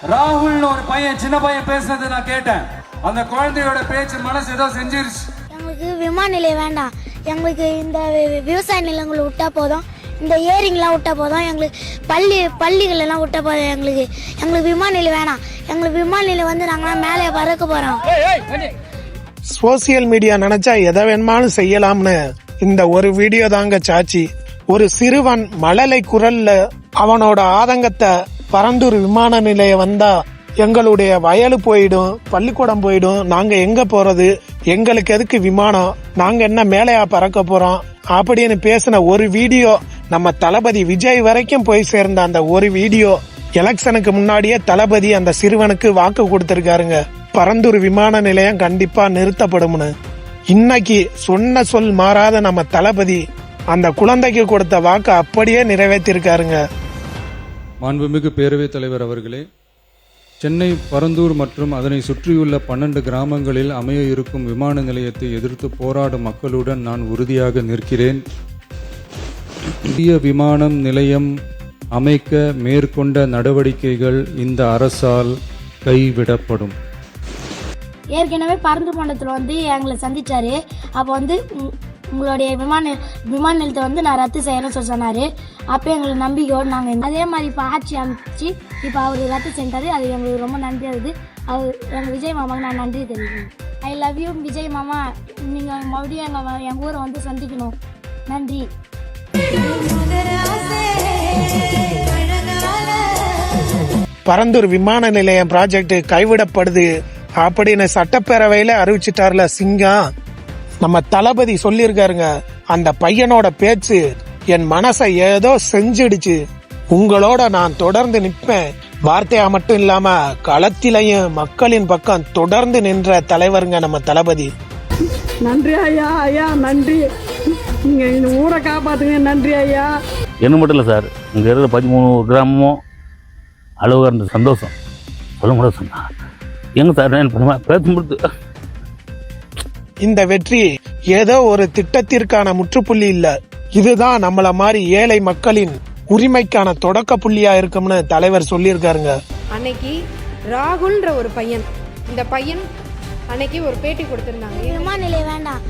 ராகுல்னு ஒரு பையன் சின்ன பையன் பேசுனதை நான் கேட்டேன். அந்த குழந்தையோட பேச்சு மனசு ஏதோ செஞ்சிருச்சு. எங்களுக்கு விமான நிலையம் வேண்டாம், எங்களுக்கு இந்த விவசாய நிலங்களை விட்டா போதும், இந்த ஏரிங்கெல்லாம் விட்டா போதும், எங்களுக்கு பள்ளிகள் எல்லாம் விட்டா போதும். எங்களுக்கு விமான நிலையம் வேணாம். எங்களுக்கு விமான நிலையம் வந்து நாங்களாம் மேலே பறக்க போறோம். சோசியல் மீடியா நினைச்சா எதை வேணுமானு செய்யலாம்னு இந்த ஒரு வீடியோ தாங்க சாட்சி. ஒரு சிறுவன் மழலை குரல்ல அவனோட ஆதங்கத்தை பரந்தூர் விமான நிலையம் வந்தா எங்களுடைய வயலு போயிடும், பள்ளிக்கூடம் போயிடும், நாங்க எங்க போறது, எங்களுக்கு எதுக்கு விமானம், நாங்க என்ன மேலையா பறக்க போறோம் அப்படின்னு பேசின ஒரு வீடியோ நம்ம தளபதி விஜய் வரைக்கும் போய் சேர்ந்த அந்த ஒரு வீடியோ. எலெக்ஷனுக்கு முன்னாடியே தளபதி அந்த சிறுவனுக்கு வாக்கு கொடுத்திருக்காருங்க, பரந்தூர் விமான நிலையம் கண்டிப்பா நிறுத்தப்படும்னு. இன்னைக்கு சொன்ன சொல் மாறாத நம்ம தளபதி அந்த குழந்தைக்கு கொடுத்த வாக்கு அப்படியே நிறைவேற்றிருக்காருங்க. மாண்புமிகு பேரவைத் தலைவர் அவர்களே, சென்னை பரந்தூர் மற்றும் அதனை சுற்றியுள்ள 12 கிராமங்களில் அமைய இருக்கும் விமான நிலையத்தை எதிர்த்து போராடும் மக்களுடன் நான் உறுதியாக நிற்கிறேன். புதிய விமான நிலையம் அமைக்க மேற்கொண்ட நடவடிக்கைகள் இந்த அரசால் கைவிடப்படும். ஏற்கனவே பரந்தூர் மண்டலத்தில் வந்து எங்களை சந்திச்சாரு. அப்போ வந்து உங்களுடைய விமான நிலையத்தை வந்து நான் ரத்து செய்யணும்னு சொன்னாரு. அப்போ எங்களுக்கு நம்பிக்கையோடு நாங்கள் அதே மாதிரி இப்போ ஆட்சி அமைச்சு இப்போ அவர் ரத்து செஞ்சாரு. அது எங்களுக்கு ரொம்ப நன்றியாகுது. அவர் எங்கள் விஜய் மாமாவுக்கு நான் நன்றி தெரிவிக்கிறேன். ஐ லவ் யூ விஜய் மாமா. நீங்கள் மறுபடியும் எங்கள் ஊரை வந்து சந்திக்கணும். நன்றி. பரந்தூர் விமான நிலையம் ப்ராஜெக்ட் கைவிடப்படுது அப்படின்னு சட்டப்பேரவையில அறிவிச்சிட்டார்ல சிங்கம். நம்ம தளபதி சொல்லியிருக்காருங்க, அந்த பையனோட பேச்சு என் மனசை ஏதோ செஞ்சிடுச்சு. உங்களோட நான் தொடர்ந்து நிற்பேன். வார்த்தையா மட்டும் இல்லாம களத்திலையும் மக்களின் பக்கம் தொடர்ந்து நின்ற தலைவருங்க நம்ம தளபதி. நன்றி ஐயா. ஐயா நன்றி, நீங்க இந்த ஊரை காப்பாத்துங்க. நன்றி ஐயா. என்ன மட்டும் இல்லை சார், இங்கே இருக்கிற 13 கிராமமும் அளவு இருந்த சந்தோஷம் சொல்ல முடியாது சொன்னா. எங்க சார் பேசும்போது இந்த வெற்றி ஏதோ ஒரு திட்டத்திற்கான முற்றுப்புள்ளி இல்ல, இதுதான் நம்மள மாதிரி ஏழை மக்களின் உரிமைக்கான தொடக்க புள்ளியா இருக்கும்னு தலைவர் சொல்லியிருக்காருங்க. அன்னைக்கு ராகுல்ன்ற ஒரு பையன், இந்த பையன் அன்னைக்கு ஒரு பேட்டி கொடுத்திருந்தாங்க. விமான நிலையம் வேண்டாம்,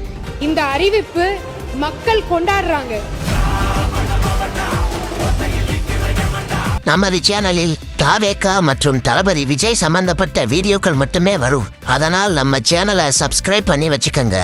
இந்த அறிவிப்பு மக்கள் கொண்டாடுறாங்க. நமது சேனலில் தாவேகா மற்றும் தளபதி விஜய் சம்பந்தப்பட்ட வீடியோக்கள் மட்டுமே வரும். அதனால் நம்ம சேனலை சப்ஸ்கிரைப் பண்ணி வச்சுக்கோங்க.